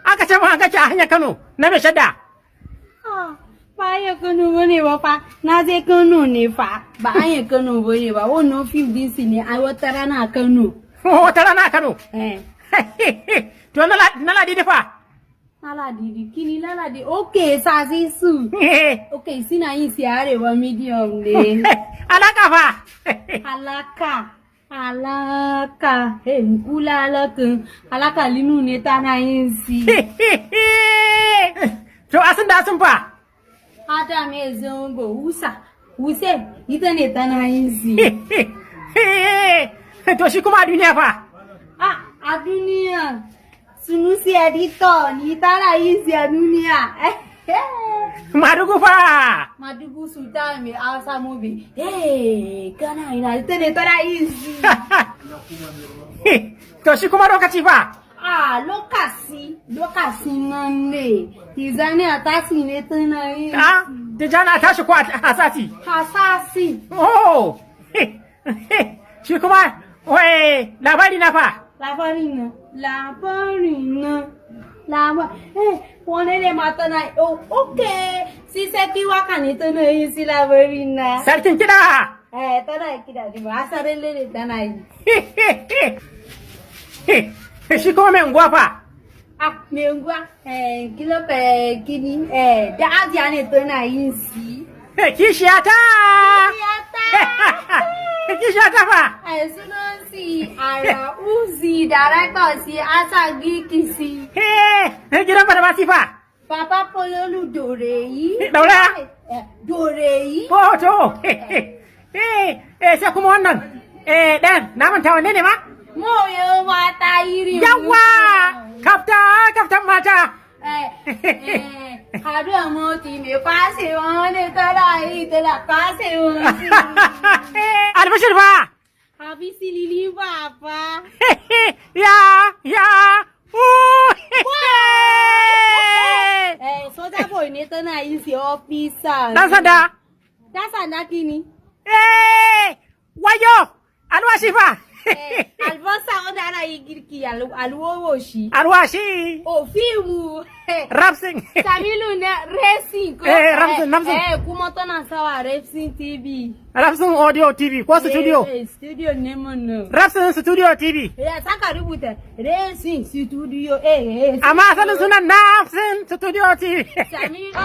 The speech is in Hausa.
Aka ce ma aka ce a hanyar Kano na Maishadda. Ba hanyar Kano bane ba fa, na je Kano ne fa, ba hanyar Kano bane ba, wannan fim din su ne a wata rana a Kano. Wata rana a Kano? To na Ladidi fa? Na Ladidi, kini na Ladidi, okay, sasi su. Okay, suna yin si arewa medium ne. Alaka fa? Alaka, kula alaka linu ne tana yin si. To asin da asin fa? Ada me zongo, wuse, ita ne tana yin si. To shi kuma a duniya fa? A duniya, Sunusi editor ni tana yin si a duniya. Madugu fa? Madugu sultan mai Hausa movie. Kana ina ita ne tana yin si. To shi kuma lokaci fa? Lokaci nan ne. Tizani a tasi ne tana yin si. Tijani a tashi ko a sati? Hasasi. Oh! Shi kuma, labari na fa? Labari na. Wane ne mata na, okay. Si seki waka ne tana yin si labari na. Sarkin kiɗa? Tana kiɗa ne ba, asarin lele tana yi. Shi kuma mai unguwa fa? Mai unguwa, kilo kini, da ajiya ne tana yin si. Kishiyata! Kishiyata fa? Sunan si Ara Uzi, director si Asagi Kisi. Gidan ba da basi fa? Papa Pololu Doreyi. Daura? Doreyi. Foto! Sai kuma wannan, ɗan, na manta wanne ne ma? Moyo mata iri. Yawa! Kaftan mata! Hadu moti me kwase wani tana yi tana kwase wani. Albashir fa? Habisi lili papa. Ya! Soja boy ne tana yin si officer. Dan sanda? Dan sanda kini? Wayo! Alwashi fa? Albasa wanda ana yi girki alwowo shi. Alwashi! Fimu. Rapsing. Samilu ne racing. Rapsing. Kuma tana sawa Racing TV. Rapsing Audio TV ko Studio? Studio ne mun. Rapsing Studio TV. Saka rubuta Racing Studio. Amma asalin sunan Rapsing Studio TV. Samilu.